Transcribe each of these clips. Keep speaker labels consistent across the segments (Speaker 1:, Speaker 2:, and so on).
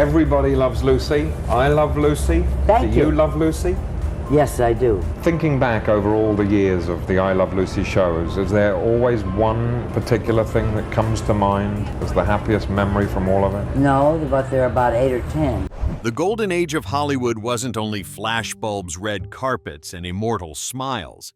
Speaker 1: Everybody loves Lucy. I love Lucy.
Speaker 2: Thank you.
Speaker 1: Do you love Lucy?
Speaker 2: Yes, I do.
Speaker 1: Thinking back over all the years of the I Love Lucy shows, is there always one particular thing that comes to mind as the happiest memory from all of it?
Speaker 2: No, but there are about 8 or 10.
Speaker 3: The golden age of Hollywood wasn't only flashbulbs, red carpets, and immortal smiles.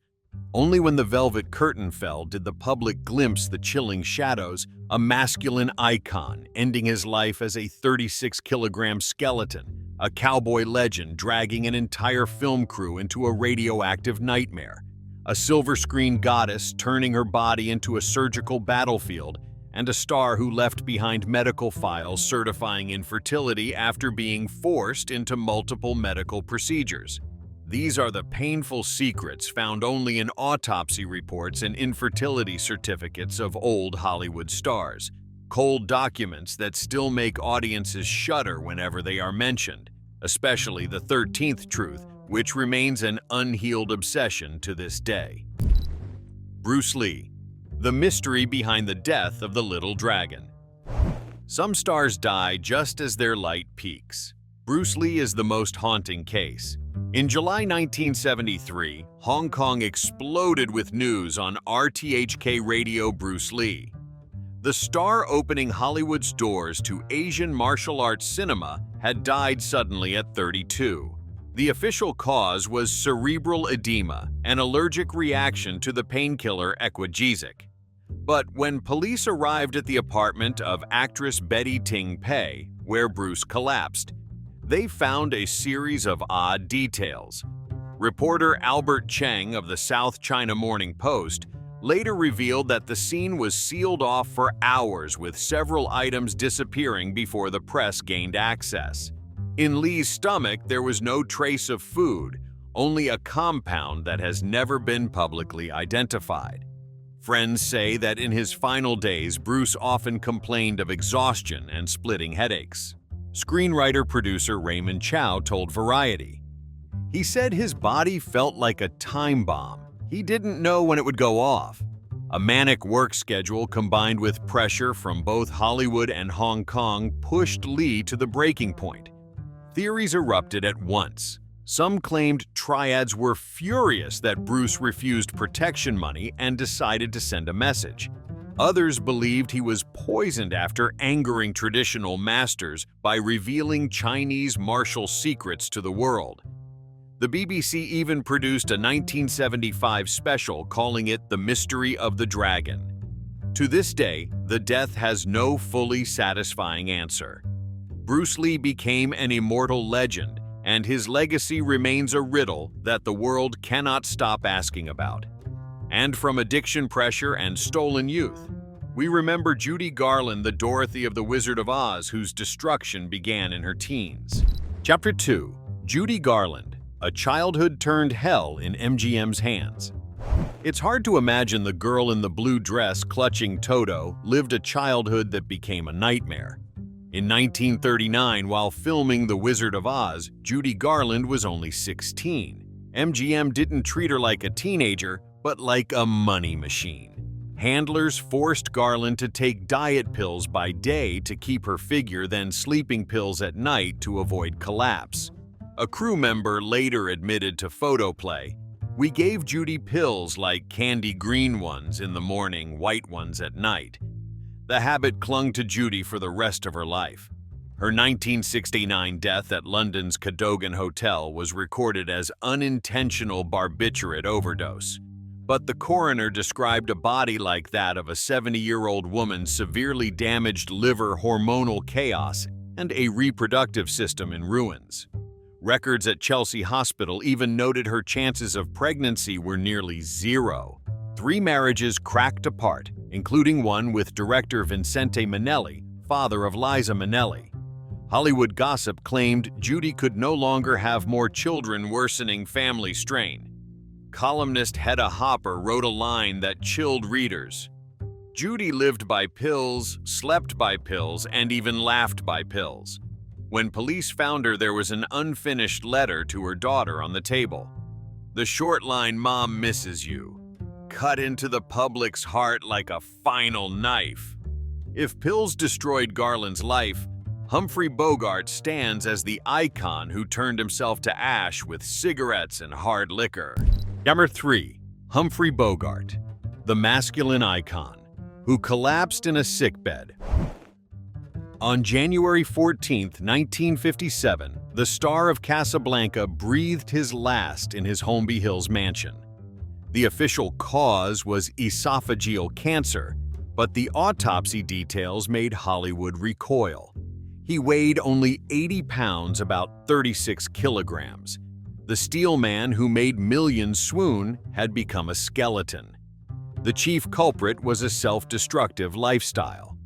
Speaker 3: Only when the velvet curtain fell did the public glimpse the chilling shadows, a masculine icon ending his life as a 36-kilogram skeleton, a cowboy legend dragging an entire film crew into a radioactive nightmare, a silver-screen goddess turning her body into a surgical battlefield, and a star who left behind medical files certifying infertility after being forced into multiple medical procedures. These are the painful secrets found only in autopsy reports and infertility certificates of old Hollywood stars, cold documents that still make audiences shudder whenever they are mentioned, especially the 13th truth, which remains an unhealed obsession to this day. Bruce Lee, the mystery behind the death of the little dragon. Some stars die just as their light peaks. Bruce Lee is the most haunting case. In July 1973, Hong Kong exploded with news on RTHK Radio Bruce Lee. The star opening Hollywood's doors to Asian martial arts cinema had died suddenly at 32. The official cause was cerebral edema, an allergic reaction to the painkiller Equagesic. But when police arrived at the apartment of actress Betty Ting Pei, where Bruce collapsed, they found a series of odd details. Reporter Albert Cheng of the South China Morning Post later revealed that the scene was sealed off for hours, with several items disappearing before the press gained access. In Lee's stomach, there was no trace of food, only a compound that has never been publicly identified. Friends say that in his final days, Bruce often complained of exhaustion and splitting headaches. Screenwriter-producer Raymond Chow told Variety, "He said his body felt like a time bomb. He didn't know when it would go off." A manic work schedule combined with pressure from both Hollywood and Hong Kong pushed Lee to the breaking point. Theories erupted at once. Some claimed triads were furious that Bruce refused protection money and decided to send a message. Others believed he was poisoned after angering traditional masters by revealing Chinese martial secrets to the world. The BBC even produced a 1975 special calling it The Mystery of the Dragon. To this day, the death has no fully satisfying answer. Bruce Lee became an immortal legend, and his legacy remains a riddle that the world cannot stop asking about. And from addiction pressure and stolen youth, we remember Judy Garland, the Dorothy of The Wizard of Oz, whose destruction began in her teens. Chapter 2. Judy Garland, a childhood turned hell in MGM's hands. It's hard to imagine the girl in the blue dress clutching Toto lived a childhood that became a nightmare. In 1939, while filming The Wizard of Oz, Judy Garland was only 16. MGM didn't treat her like a teenager, but like a money machine. Handlers forced Garland to take diet pills by day to keep her figure, then sleeping pills at night to avoid collapse. A crew member later admitted to Photoplay, "We gave Judy pills like candy green ones in the morning, white ones at night." The habit clung to Judy for the rest of her life. Her 1969 death at London's Cadogan Hotel was recorded as unintentional barbiturate overdose. But the coroner described a body like that of a 70-year-old woman, severely damaged liver, hormonal chaos, and a reproductive system in ruins. Records at Chelsea Hospital even noted her chances of pregnancy were nearly zero. 3 marriages cracked apart, including one with director Vincente Minnelli, father of Liza Minnelli. Hollywood gossip claimed Judy could no longer have more children, worsening family strain. Columnist Hedda Hopper wrote a line that chilled readers. "Judy lived by pills, slept by pills, and even laughed by pills." When police found her, there was an unfinished letter to her daughter on the table. The short line, "Mom misses you," cut into the public's heart like a final knife. If pills destroyed Garland's life, Humphrey Bogart stands as the icon who turned himself to ash with cigarettes and hard liquor. Number 3. Humphrey Bogart, the masculine icon, who collapsed in a sickbed. On January 14, 1957, the star of Casablanca breathed his last in his Holmby Hills mansion. The official cause was esophageal cancer, but the autopsy details made Hollywood recoil. He weighed only 80 pounds, about 36 kilograms. The steel man who made millions swoon had become a skeleton. The chief culprit was a self-destructive lifestyle.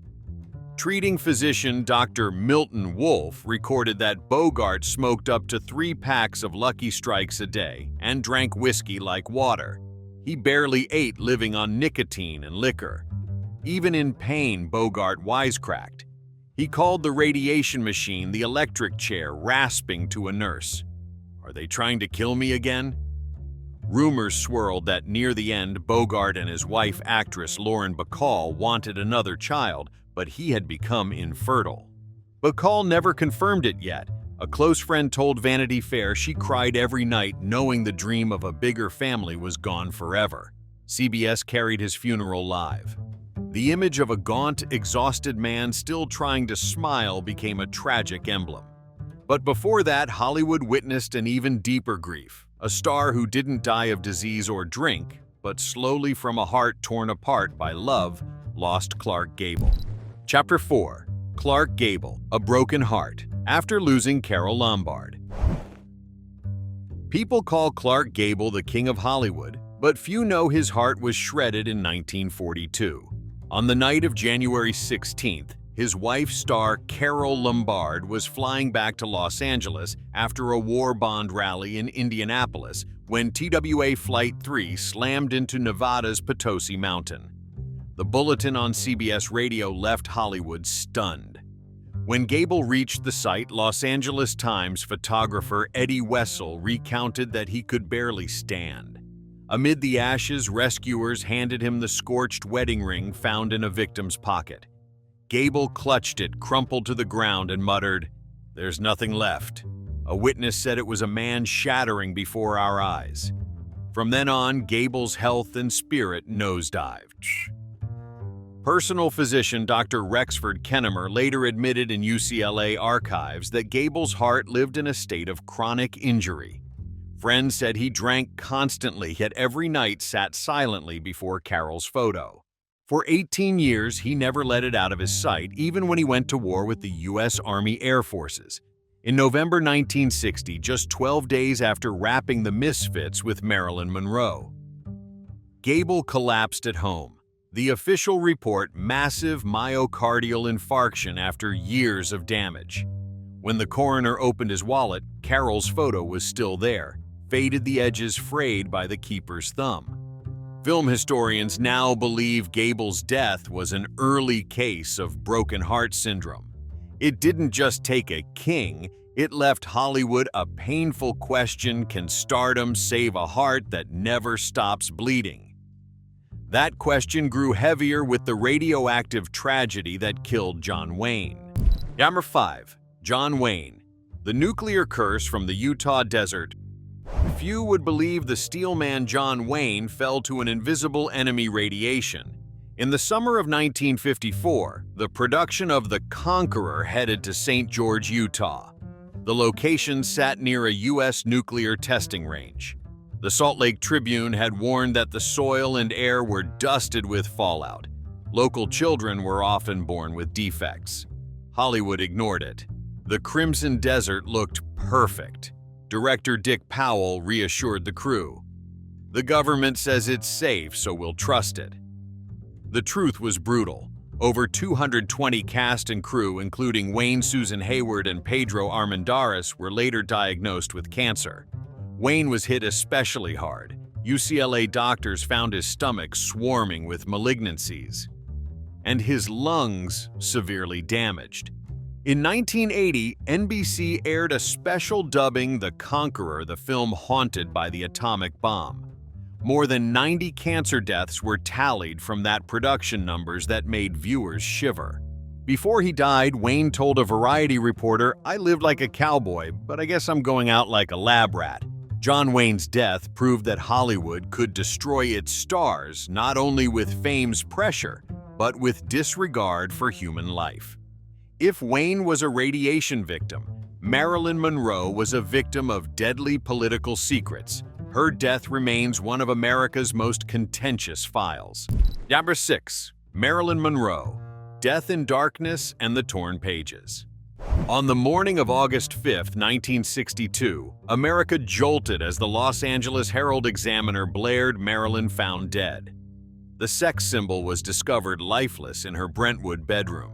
Speaker 3: Treating physician Dr. Milton Wolfe recorded that Bogart smoked up to 3 packs of Lucky Strikes a day and drank whiskey like water. He barely ate, living on nicotine and liquor. Even in pain, Bogart wisecracked. He called the radiation machine the electric chair, rasping to a nurse. "Are they trying to kill me again?" Rumors swirled that near the end, Bogart and his wife, actress Lauren Bacall, wanted another child, but he had become infertile. Bacall never confirmed it yet. A close friend told Vanity Fair she cried every night knowing the dream of a bigger family was gone forever. CBS carried his funeral live. The image of a gaunt, exhausted man still trying to smile became a tragic emblem. But before that, Hollywood witnessed an even deeper grief. A star who didn't die of disease or drink, but slowly from a heart torn apart by love, lost Clark Gable. Chapter 4. Clark Gable, A Broken Heart, after losing Carole Lombard. People call Clark Gable the King of Hollywood, but few know his heart was shredded in 1942. On the night of January 16th, his wife, star Carole Lombard, was flying back to Los Angeles after a war bond rally in Indianapolis when TWA Flight 3 slammed into Nevada's Potosi Mountain. The bulletin on CBS radio left Hollywood stunned. When Gable reached the site, Los Angeles Times photographer Eddie Wessel recounted that he could barely stand. Amid the ashes, rescuers handed him the scorched wedding ring found in a victim's pocket. Gable clutched it, crumpled to the ground, and muttered, "There's nothing left." A witness said it was a man shattering before our eyes. From then on, Gable's health and spirit nosedived. Personal physician Dr. Rexford Kennemer later admitted in UCLA archives that Gable's heart lived in a state of chronic injury. Friends said he drank constantly, yet every night sat silently before Carole's photo. For 18 years, he never let it out of his sight, even when he went to war with the U.S. Army Air Forces. In November 1960, just 12 days after wrapping The Misfits with Marilyn Monroe, Gable collapsed at home. The official report, massive myocardial infarction after years of damage. When the coroner opened his wallet, Carole's photo was still there, faded, the edges frayed by the keeper's thumb. Film historians now believe Gable's death was an early case of broken heart syndrome. It didn't just take a king, it left Hollywood a painful question: can stardom save a heart that never stops bleeding? That question grew heavier with the radioactive tragedy that killed John Wayne. Number 5. John Wayne, the nuclear curse from the Utah desert. Few would believe the steelman John Wayne fell to an invisible enemy radiation. In the summer of 1954, the production of The Conqueror headed to St. George, Utah. The location sat near a U.S. nuclear testing range. The Salt Lake Tribune had warned that the soil and air were dusted with fallout. Local children were often born with defects. Hollywood ignored it. The Crimson Desert looked perfect. Director Dick Powell reassured the crew. "The government says it's safe, so we'll trust it." The truth was brutal. Over 220 cast and crew, including Wayne, Susan Hayward, and Pedro Armendariz, were later diagnosed with cancer. Wayne was hit especially hard. UCLA doctors found his stomach swarming with malignancies, and his lungs severely damaged. In 1980, NBC aired a special dubbing The Conqueror, the film haunted by the atomic bomb. More than 90 cancer deaths were tallied from that production, numbers that made viewers shiver. Before he died, Wayne told a Variety reporter, "I lived like a cowboy, but I guess I'm going out like a lab rat." John Wayne's death proved that Hollywood could destroy its stars not only with fame's pressure, but with disregard for human life. If Wayne was a radiation victim, Marilyn Monroe was a victim of deadly political secrets. Her death remains one of America's most contentious files. Number 6. Marilyn Monroe, Death in Darkness and the Torn Pages. On the morning of August 5, 1962, America jolted as the Los Angeles Herald-Examiner blared Marilyn found dead. The sex symbol was discovered lifeless in her Brentwood bedroom.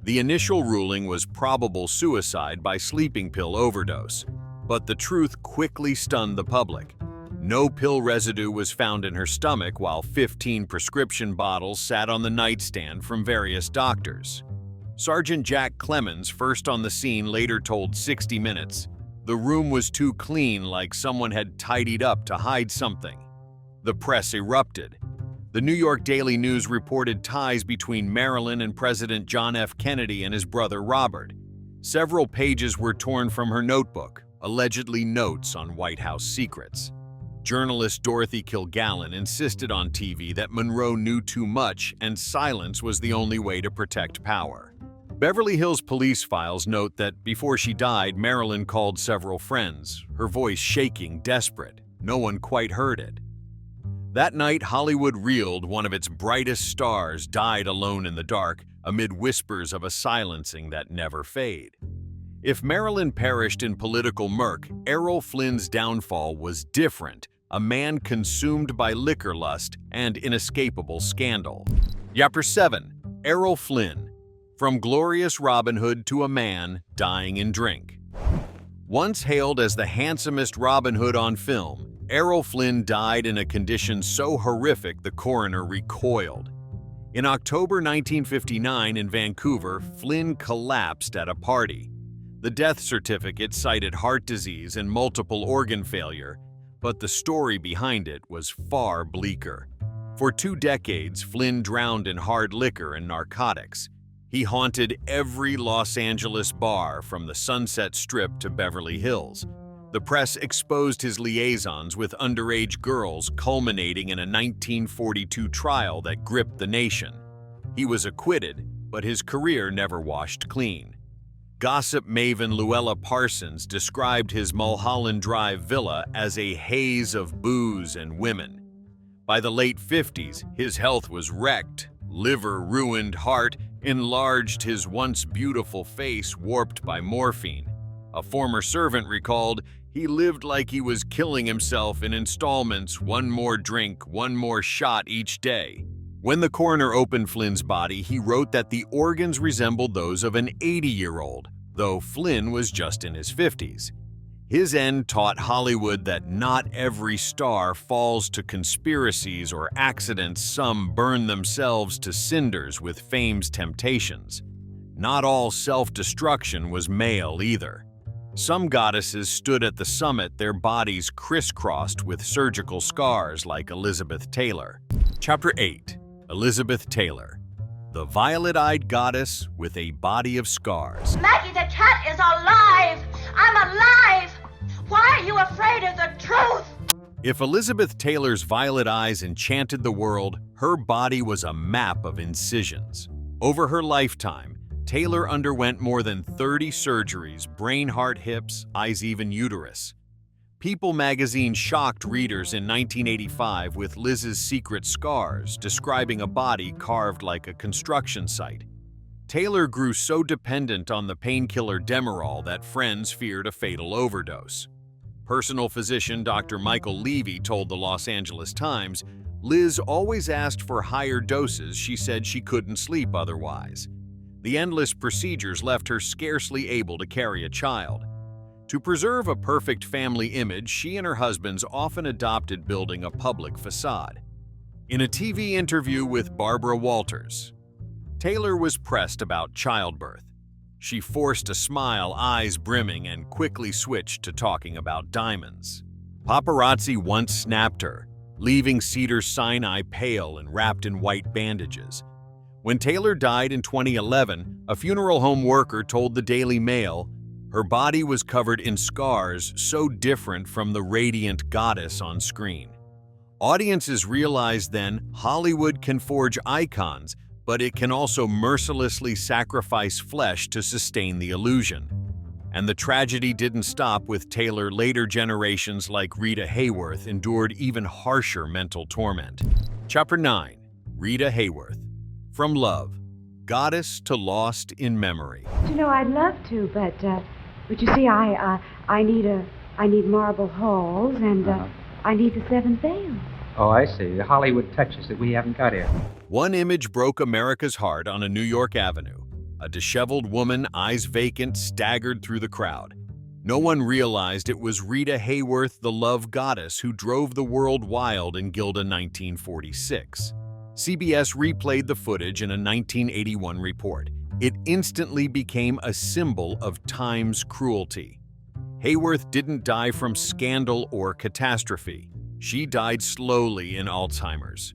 Speaker 3: The initial ruling was probable suicide by sleeping pill overdose, but the truth quickly stunned the public. No pill residue was found in her stomach, while 15 prescription bottles sat on the nightstand from various doctors. Sergeant Jack Clemens, first on the scene, later told 60 Minutes, "The room was too clean, like someone had tidied up to hide something." The press erupted. The New York Daily News reported ties between Marilyn and President John F. Kennedy and his brother Robert. Several pages were torn from her notebook, allegedly notes on White House secrets. Journalist Dorothy Kilgallen insisted on TV that Monroe knew too much and silence was the only way to protect power. Beverly Hills police files note that before she died, Marilyn called several friends, her voice shaking, desperate. No one quite heard it. That night, Hollywood reeled. One of its brightest stars died alone in the dark, amid whispers of a silencing that never fade. If Marilyn perished in political murk, Errol Flynn's downfall was different, a man consumed by liquor lust and inescapable scandal. Chapter 7. Errol Flynn, From Glorious Robin Hood to a Man Dying in Drink. Once hailed as the handsomest Robin Hood on film, Errol Flynn died in a condition so horrific the coroner recoiled. In October 1959 in Vancouver, Flynn collapsed at a party. The death certificate cited heart disease and multiple organ failure, but the story behind it was far bleaker. For 2 decades, Flynn drowned in hard liquor and narcotics. He haunted every Los Angeles bar from the Sunset Strip to Beverly Hills. The press exposed his liaisons with underage girls, culminating in a 1942 trial that gripped the nation. He was acquitted, but his career never washed clean. Gossip maven Luella Parsons described his Mulholland Drive villa as a haze of booze and women. By the late 50s, his health was wrecked. Liver ruined, heart enlarged, his once beautiful face warped by morphine. A former servant recalled, "He lived like he was killing himself in installments, one more drink, one more shot each day." When the coroner opened Flynn's body, he wrote that the organs resembled those of an 80-year-old, though Flynn was just in his 50s. His end taught Hollywood that not every star falls to conspiracies or accidents. Some burn themselves to cinders with fame's temptations. Not all self-destruction was male either. Some goddesses stood at the summit, their bodies crisscrossed with surgical scars like Elizabeth Taylor. Chapter 8. Elizabeth Taylor, the violet-eyed goddess with a body of scars.
Speaker 4: Maggie the cat is alive! I'm alive! Why are you afraid of the truth?
Speaker 3: If Elizabeth Taylor's violet eyes enchanted the world, her body was a map of incisions. Over her lifetime, Taylor underwent more than 30 surgeries, brain, heart, hips, eyes, even uterus. People magazine shocked readers in 1985 with Liz's secret scars, describing a body carved like a construction site. Taylor grew so dependent on the painkiller Demerol that friends feared a fatal overdose. Personal physician Dr. Michael Levy told the Los Angeles Times, "Liz always asked for higher doses. She said she couldn't sleep otherwise. The endless procedures left her scarcely able to carry a child." To preserve a perfect family image, she and her husbands often adopted building a public facade. In a TV interview with Barbara Walters, Taylor was pressed about childbirth. She forced a smile, eyes brimming, and quickly switched to talking about diamonds. Paparazzi once snapped her, leaving Cedar Sinai pale and wrapped in white bandages. When Taylor died in 2011, a funeral home worker told the Daily Mail, "Her body was covered in scars so different from the radiant goddess on screen." Audiences realized then Hollywood can forge icons, but it can also mercilessly sacrifice flesh to sustain the illusion. And the tragedy didn't stop with Taylor. Later generations like Rita Hayworth endured even harsher mental torment. Chapter 9. Rita Hayworth. From Love, Goddess to Lost in Memory.
Speaker 5: You know, I'd love to, but you see, I need marble halls, and I need the 7 veils.
Speaker 6: Oh, I see. The Hollywood touches that we haven't got here.
Speaker 3: One image broke America's heart on a New York avenue. A disheveled woman, eyes vacant, staggered through the crowd. No one realized it was Rita Hayworth, the love goddess who drove the world wild in Gilda 1946. CBS replayed the footage in a 1981 report. It instantly became a symbol of time's cruelty. Hayworth didn't die from scandal or catastrophe. She died slowly in Alzheimer's.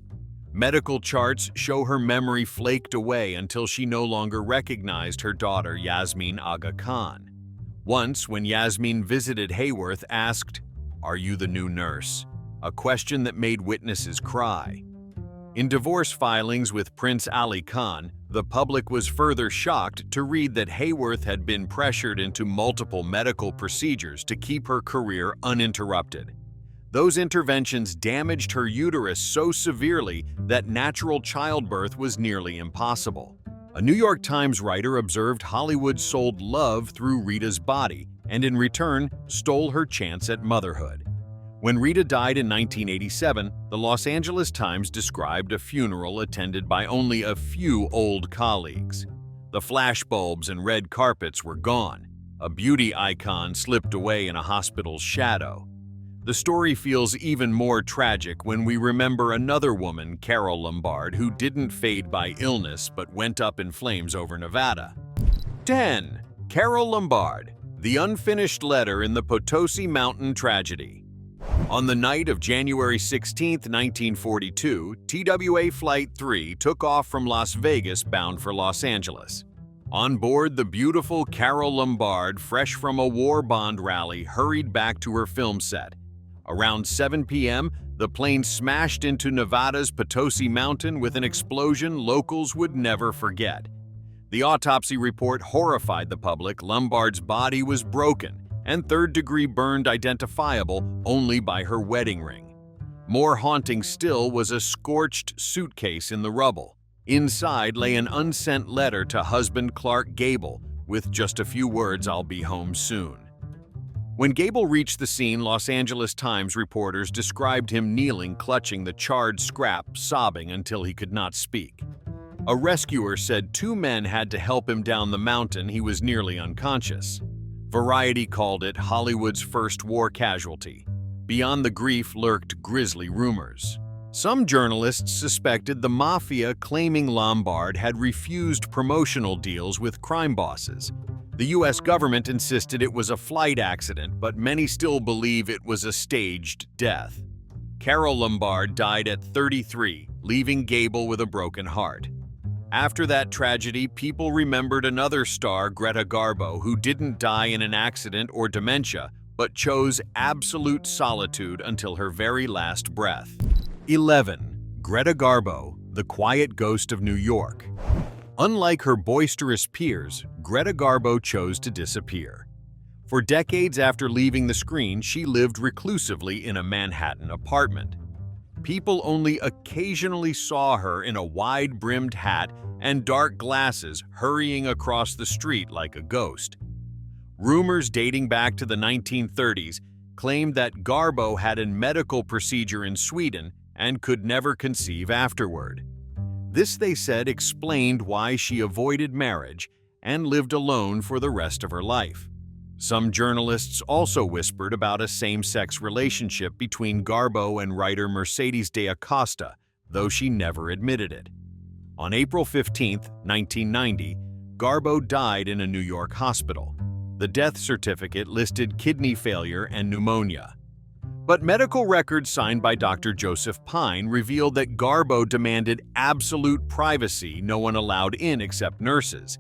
Speaker 3: Medical charts show her memory flaked away until she no longer recognized her daughter Yasmin Aga Khan. Once, when Yasmin visited Hayworth, asked, "Are you the new nurse?" A question that made witnesses cry. In divorce filings with Prince Ali Khan, the public was further shocked to read that Hayworth had been pressured into multiple medical procedures to keep her career uninterrupted. Those interventions damaged her uterus so severely that natural childbirth was nearly impossible. A New York Times writer observed Hollywood sold love through Rita's body and in return stole her chance at motherhood. When Rita died in 1987, the Los Angeles Times described a funeral attended by only a few old colleagues. The flashbulbs and red carpets were gone. A beauty icon slipped away in a hospital's shadow. The story feels even more tragic when we remember another woman, Carole Lombard, who didn't fade by illness but went up in flames over Nevada. 10. Carole Lombard, the unfinished letter in the Potosi Mountain tragedy. On the night of January 16, 1942, TWA Flight 3 took off from Las Vegas bound for Los Angeles. On board, the beautiful Carole Lombard, fresh from a war bond rally, hurried back to her film set. Around 7 p.m., the plane smashed into Nevada's Potosi Mountain with an explosion locals would never forget. The autopsy report horrified the public. Lombard's body was broken and third-degree burned, identifiable only by her wedding ring. More haunting still was a scorched suitcase in the rubble. Inside lay an unsent letter to husband Clark Gable with just a few words, "I'll be home soon." When Gable reached the scene, Los Angeles Times reporters described him kneeling, clutching the charred scrap, sobbing until he could not speak. A rescuer said 2 men had to help him down the mountain. He was nearly unconscious. Variety called it Hollywood's first war casualty. Beyond the grief lurked grisly rumors. Some journalists suspected the mafia, claiming Lombard had refused promotional deals with crime bosses. The U.S. government insisted it was a flight accident, but many still believe it was a staged death. Carole Lombard died at 33, leaving Gable with a broken heart. After that tragedy, people remembered another star, Greta Garbo, who didn't die in an accident or dementia, but chose absolute solitude until her very last breath. 11. Greta Garbo, the quiet ghost of New York. Unlike her boisterous peers, Greta Garbo chose to disappear. For decades after leaving the screen, she lived reclusively in a Manhattan apartment. People only occasionally saw her in a wide-brimmed hat and dark glasses hurrying across the street like a ghost. Rumors dating back to the 1930s claimed that Garbo had a medical procedure in Sweden and could never conceive afterward. This, they said, explained why she avoided marriage and lived alone for the rest of her life. Some journalists also whispered about a same-sex relationship between Garbo and writer Mercedes de Acosta, though she never admitted it. On April 15, 1990, Garbo died in a New York hospital. The death certificate listed kidney failure and pneumonia. But medical records signed by Dr. Joseph Pine revealed that Garbo demanded absolute privacy, no one allowed in except nurses.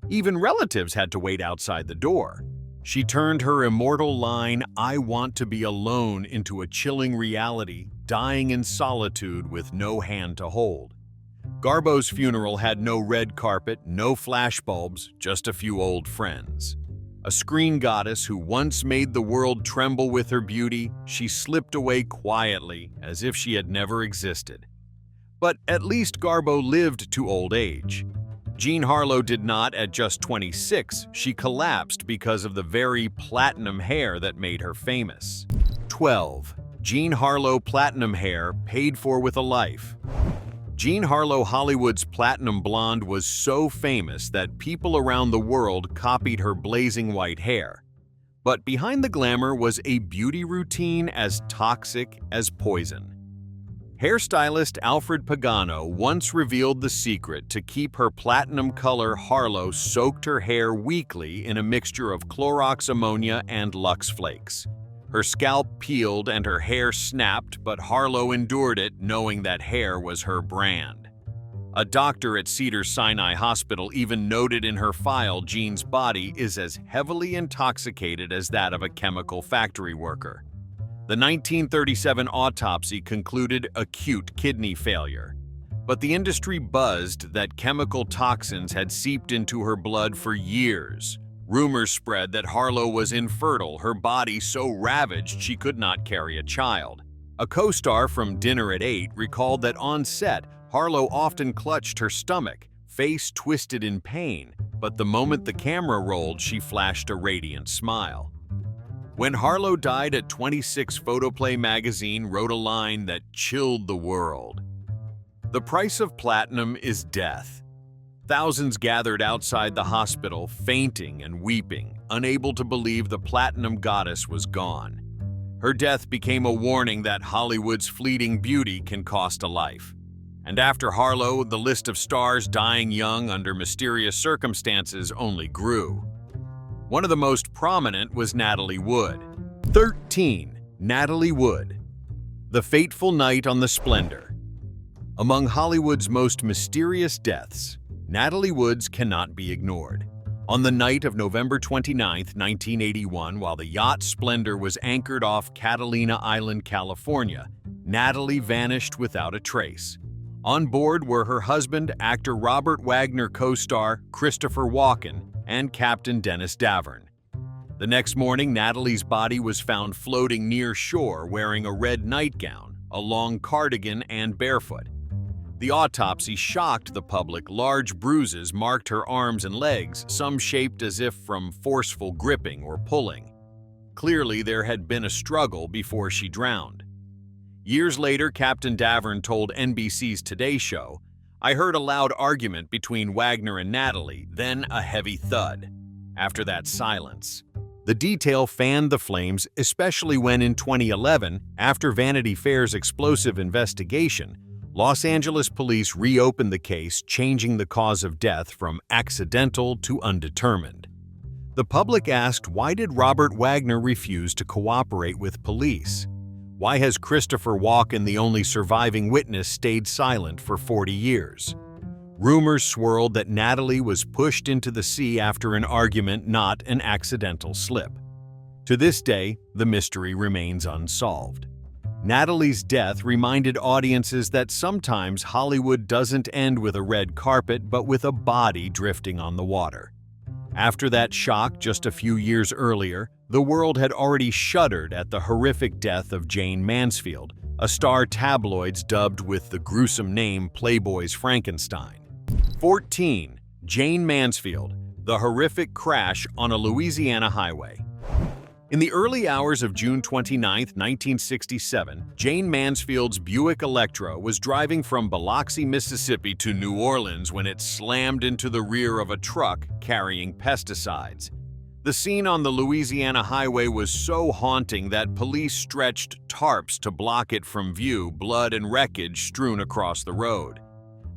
Speaker 3: Even relatives had to wait outside the door. She turned her immortal line, "I want to be alone," into a chilling reality, dying in solitude with no hand to hold. Garbo's funeral had no red carpet, no flashbulbs, just a few old friends. A screen goddess who once made the world tremble with her beauty, she slipped away quietly, as if she had never existed. But at least Garbo lived to old age. Jean Harlow did not at just 26. She collapsed because of the very platinum hair that made her famous. 12. Jean Harlow platinum hair paid for with a life. Jean Harlow Hollywood's platinum blonde was so famous that people around the world copied her blazing white hair. But behind the glamour was a beauty routine as toxic as poison. Hairstylist Alfred Pagano once revealed the secret to keep her platinum color. Harlow soaked her hair weekly in a mixture of Clorox ammonia and Lux Flakes. Her scalp peeled and her hair snapped, but Harlow endured it, knowing that hair was her brand. A doctor at Cedars-Sinai Hospital even noted in her file Jean's body is as heavily intoxicated as that of a chemical factory worker. The 1937 autopsy concluded acute kidney failure. But the industry buzzed that chemical toxins had seeped into her blood for years. Rumors spread that Harlow was infertile, her body so ravaged she could not carry a child. A co-star from Dinner at 8 recalled that on set, Harlow often clutched her stomach, face twisted in pain, but the moment the camera rolled, she flashed a radiant smile. When Harlow died at 26, Photoplay magazine wrote a line that chilled the world. "The price of platinum is death." Thousands gathered outside the hospital, fainting and weeping, unable to believe the platinum goddess was gone. Her death became a warning that Hollywood's fleeting beauty can cost a life. And after Harlow, the list of stars dying young under mysterious circumstances only grew. One of the most prominent was Natalie Wood. 13. Natalie Wood. The fateful night on the Splendor. Among Hollywood's most mysterious deaths, Natalie Wood's cannot be ignored. On the night of November 29, 1981, while the yacht Splendor was anchored off Catalina Island, California, Natalie vanished without a trace. On board were her husband, actor Robert Wagner co-star Christopher Walken, and Captain Dennis Davern. The next morning, Natalie's body was found floating near shore wearing a red nightgown, a long cardigan, and barefoot. The autopsy shocked the public. Large bruises marked her arms and legs, some shaped as if from forceful gripping or pulling. Clearly, there had been a struggle before she drowned. Years later, Captain Davern told NBC's Today Show, "I heard a loud argument between Wagner and Natalie, then a heavy thud. After that, silence." The detail fanned the flames, especially when in 2011, after Vanity Fair's explosive investigation, Los Angeles police reopened the case, changing the cause of death from accidental to undetermined. The public asked, why did Robert Wagner refuse to cooperate with police? Why has Christopher Walken, the only surviving witness, stayed silent for 40 years? Rumors swirled that Natalie was pushed into the sea after an argument, not an accidental slip. To this day, the mystery remains unsolved. Natalie's death reminded audiences that sometimes Hollywood doesn't end with a red carpet, but with a body drifting on the water. After that shock just a few years earlier, the world had already shuddered at the horrific death of Jayne Mansfield, a star tabloids dubbed with the gruesome name Playboy's Frankenstein. 14. Jayne Mansfield, the horrific crash on a Louisiana highway. In the early hours of June 29, 1967, Jayne Mansfield's Buick Electra was driving from Biloxi, Mississippi to New Orleans when it slammed into the rear of a truck carrying pesticides. The scene on the Louisiana highway was so haunting that police stretched tarps to block it from view, blood and wreckage strewn across the road.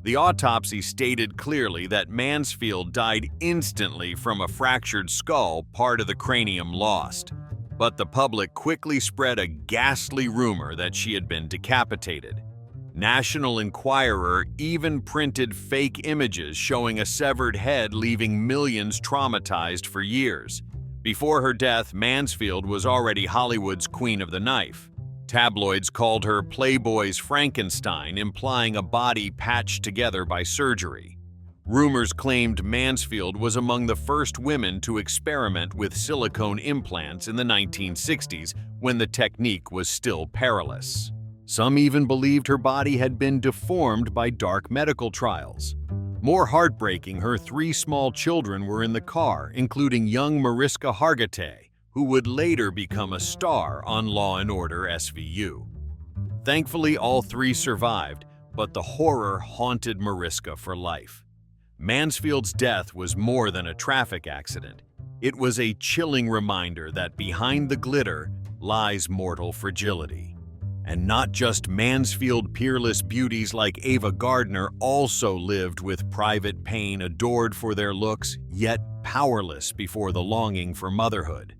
Speaker 3: The autopsy stated clearly that Mansfield died instantly from a fractured skull, part of the cranium lost. But the public quickly spread a ghastly rumor that she had been decapitated. National Enquirer even printed fake images showing a severed head, leaving millions traumatized for years. Before her death, Mansfield was already Hollywood's Queen of the Knife. Tabloids called her Playboy's Frankenstein, implying a body patched together by surgery. Rumors claimed Mansfield was among the first women to experiment with silicone implants in the 1960s, when the technique was still perilous. Some even believed her body had been deformed by dark medical trials. More heartbreaking, her 3 small children were in the car, including young Mariska Hargitay, who would later become a star on Law & Order SVU. Thankfully, all 3 survived, but the horror haunted Mariska for life. Mansfield's death was more than a traffic accident. It was a chilling reminder that behind the glitter lies mortal fragility. And not just Mansfield, peerless beauties like Ava Gardner also lived with private pain, adored for their looks, yet powerless before the longing for motherhood.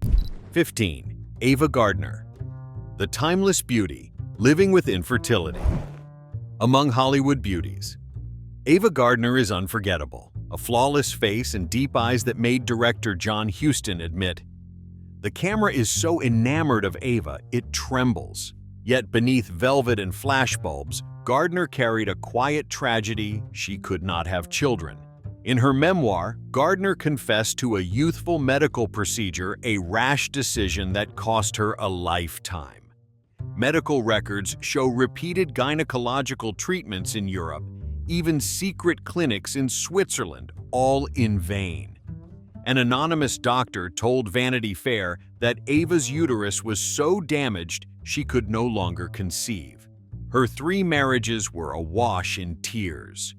Speaker 3: 15. Ava Gardner. The timeless beauty, living with infertility. Among Hollywood beauties, Ava Gardner is unforgettable, a flawless face and deep eyes that made director John Huston admit, "The camera is so enamored of Ava, it trembles." Yet beneath velvet and flashbulbs, Gardner carried a quiet tragedy: she could not have children. In her memoir, Gardner confessed to a youthful medical procedure, a rash decision that cost her a lifetime. Medical records show repeated gynecological treatments in Europe, even secret clinics in Switzerland, all in vain. An anonymous doctor told Vanity Fair that Ava's uterus was so damaged she could no longer conceive. Her 3 marriages were awash in tears.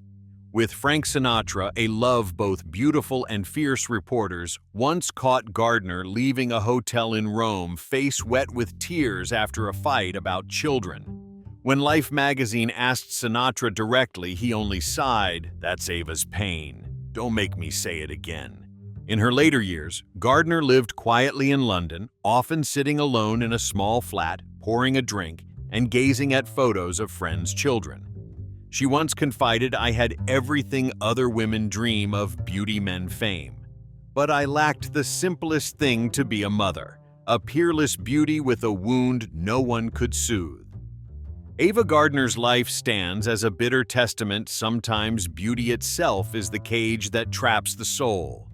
Speaker 3: With Frank Sinatra, a love both beautiful and fierce, reporters once caught Gardner leaving a hotel in Rome, face wet with tears after a fight about children. When Life magazine asked Sinatra directly, he only sighed, "That's Ava's pain. Don't make me say it again." In her later years, Gardner lived quietly in London, often sitting alone in a small flat, pouring a drink, and gazing at photos of friends' children. She once confided, "I had everything other women dream of, beauty men fame. But I lacked the simplest thing to be a mother, a peerless beauty with a wound no one could soothe." Ava Gardner's life stands as a bitter testament. Sometimes beauty itself is the cage that traps the soul.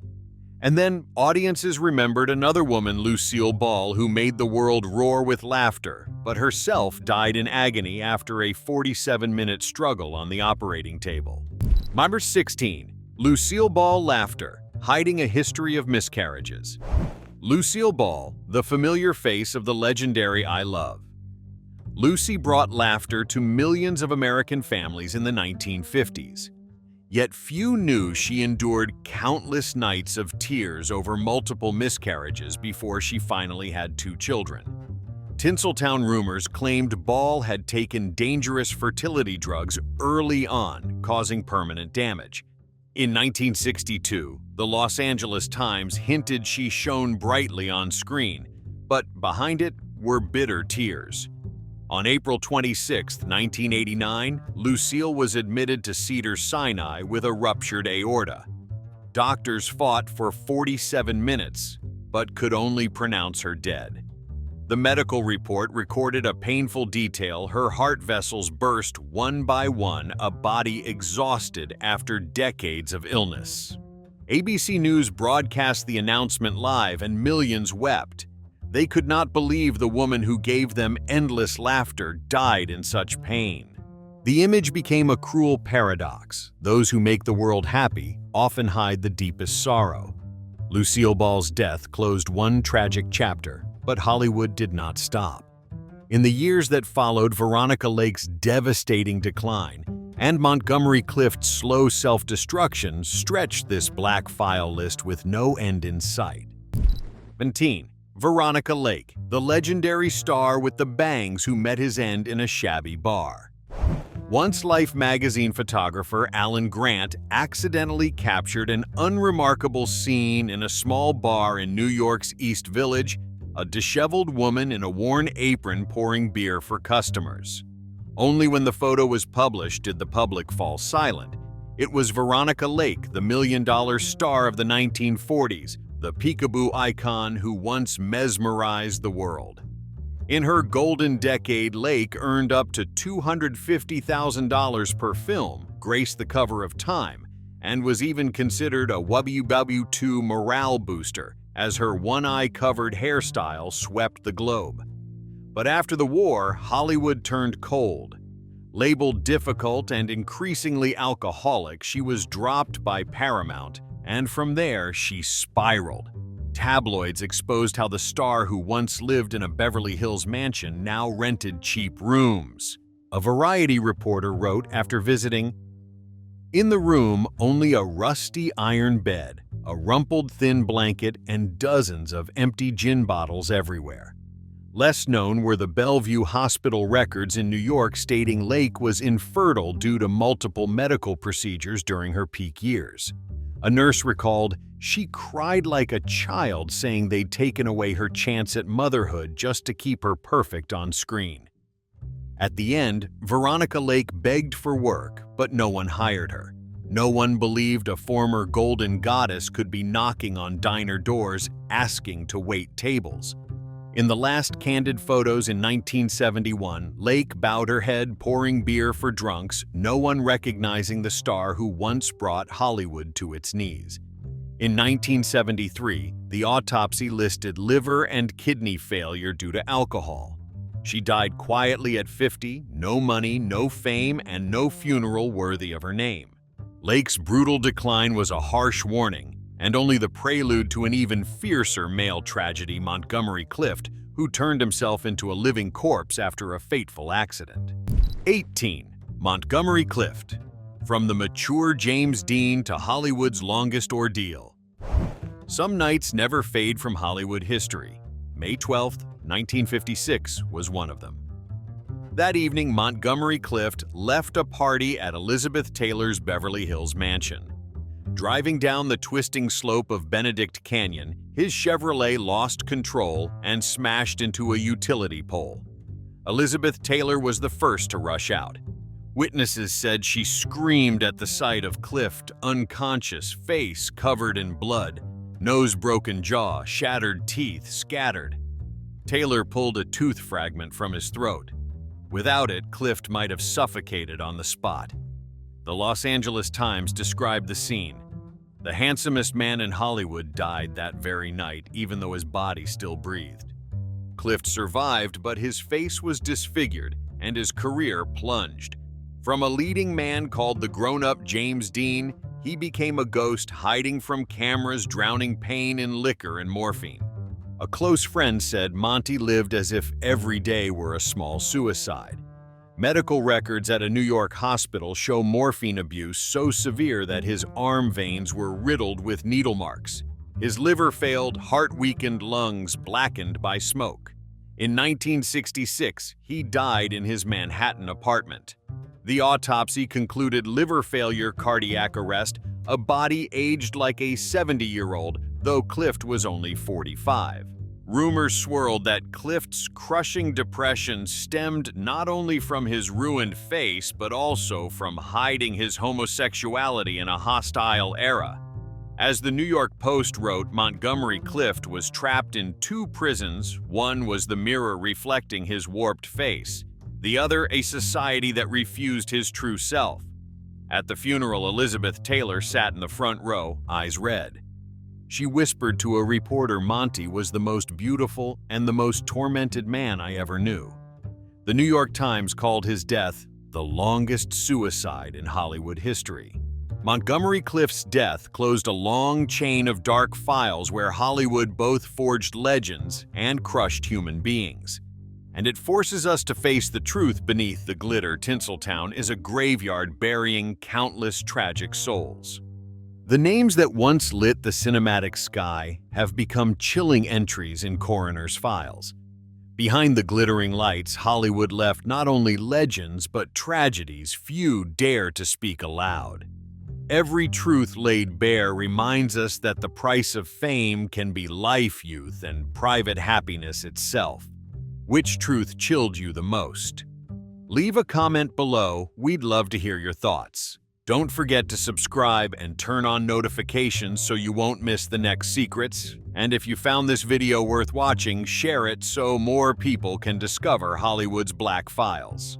Speaker 3: And then audiences remembered another woman, Lucille Ball, who made the world roar with laughter, but herself died in agony after a 47-minute struggle on the operating table. Number 16. Lucille Ball laughter, hiding a history of miscarriages. Lucille Ball, the familiar face of the legendary I Love. Lucy brought laughter to millions of American families in the 1950s. Yet few knew she endured countless nights of tears over multiple miscarriages before she finally had 2 children. Tinseltown rumors claimed Ball had taken dangerous fertility drugs early on, causing permanent damage. In 1962, the Los Angeles Times hinted she shone brightly on screen, but behind it were bitter tears. On April 26, 1989, Lucille was admitted to Cedars-Sinai with a ruptured aorta. Doctors fought for 47 minutes, but could only pronounce her dead. The medical report recorded a painful detail: her heart vessels burst one by one, a body exhausted after decades of illness. ABC News broadcast the announcement live, and millions wept. They could not believe the woman who gave them endless laughter died in such pain. The image became a cruel paradox. Those who make the world happy often hide the deepest sorrow. Lucille Ball's death closed one tragic chapter, but Hollywood did not stop. In the years that followed, Veronica Lake's devastating decline and Montgomery Clift's slow self-destruction stretched this black file list with no end in sight. 17. Veronica Lake, the legendary star with the bangs who met his end in a shabby bar. Once Life magazine photographer Alan Grant accidentally captured an unremarkable scene in a small bar in New York's East Village, a disheveled woman in a worn apron pouring beer for customers. Only when the photo was published did the public fall silent. It was Veronica Lake, the million-dollar star of the 1940s, the peekaboo icon who once mesmerized the world. In her golden decade, Lake earned up to $250,000 per film, graced the cover of Time, and was even considered a WW2 morale booster as her one-eye-covered hairstyle swept the globe. But after the war, Hollywood turned cold. Labeled difficult and increasingly alcoholic, she was dropped by Paramount, and from there she spiraled. Tabloids exposed how the star who once lived in a Beverly Hills mansion now rented cheap rooms. A Variety reporter wrote after visiting, "In the room, only a rusty iron bed, a rumpled thin blanket, and dozens of empty gin bottles everywhere." Less known were the Bellevue Hospital records in New York stating Lake was infertile due to multiple medical procedures during her peak years. A nurse recalled, "She cried like a child, saying they'd taken away her chance at motherhood just to keep her perfect on screen." At the end, Veronica Lake begged for work, but no one hired her. No one believed a former golden goddess could be knocking on diner doors asking to wait tables. In the last candid photos in 1971, Lake bowed her head pouring beer for drunks, no one recognizing the star who once brought Hollywood to its knees. In 1973, the Autopsy listed liver and kidney failure due to alcohol. She died quietly at 50, no money, no fame, and no funeral worthy of her name. Lake's brutal decline was a harsh warning, and only the prelude to an even fiercer male tragedy, Montgomery Clift, who turned himself into a living corpse after a fateful accident. 18. Montgomery Clift. From the mature James Dean to Hollywood's longest ordeal. Some nights never fade from Hollywood history. May 12, 1956 was one of them. That evening, Montgomery Clift left a party at Elizabeth Taylor's Beverly Hills mansion. Driving down the twisting slope of Benedict Canyon, his Chevrolet lost control and smashed into a utility pole. Elizabeth Taylor was the first to rush out. Witnesses said she screamed at the sight of Clift, unconscious, face covered in blood, nose broken jaw, shattered teeth scattered. Taylor pulled a tooth fragment from his throat. Without it, Clift might have suffocated on the spot. The Los Angeles Times described the scene. The handsomest man in Hollywood died that very night, even though his body still breathed. Clift survived, but his face was disfigured and his career plunged. From a leading man called the grown-up James Dean, he became a ghost hiding from cameras, drowning pain in liquor and morphine. A close friend said Monty lived as if every day were a small suicide. Medical records at a New York hospital show morphine abuse so severe that his arm veins were riddled with needle marks. His liver failed, heart weakened, lungs blackened by smoke. In 1966, he died in his Manhattan apartment. The autopsy concluded liver failure, cardiac arrest, a body aged like a 70-year-old, though Clift was only 45. Rumors swirled that Clift's crushing depression stemmed not only from his ruined face, but also from hiding his homosexuality in a hostile era. As the New York Post wrote, Montgomery Clift was trapped in two prisons. One was the mirror reflecting his warped face, the other a society that refused his true self. At the funeral, Elizabeth Taylor sat in the front row, eyes red. She whispered to a reporter Monty was the most beautiful and the most tormented man I ever knew. The New York Times called his death the longest suicide in Hollywood history. Montgomery Clift's death closed a long chain of dark files where Hollywood both forged legends and crushed human beings. And it forces us to face the truth beneath the glitter. Tinseltown is a graveyard burying countless tragic souls. The names that once lit the cinematic sky have become chilling entries in coroners' files. Behind the glittering lights, Hollywood left not only legends but tragedies few dare to speak aloud. Every truth laid bare reminds us that the price of fame can be life, youth, and private happiness itself. Which truth chilled you the most? Leave a comment below. We'd love to hear your thoughts. Don't forget to subscribe and turn on notifications so you won't miss the next secrets. And if you found this video worth watching, share it so more people can discover Hollywood's Black Files.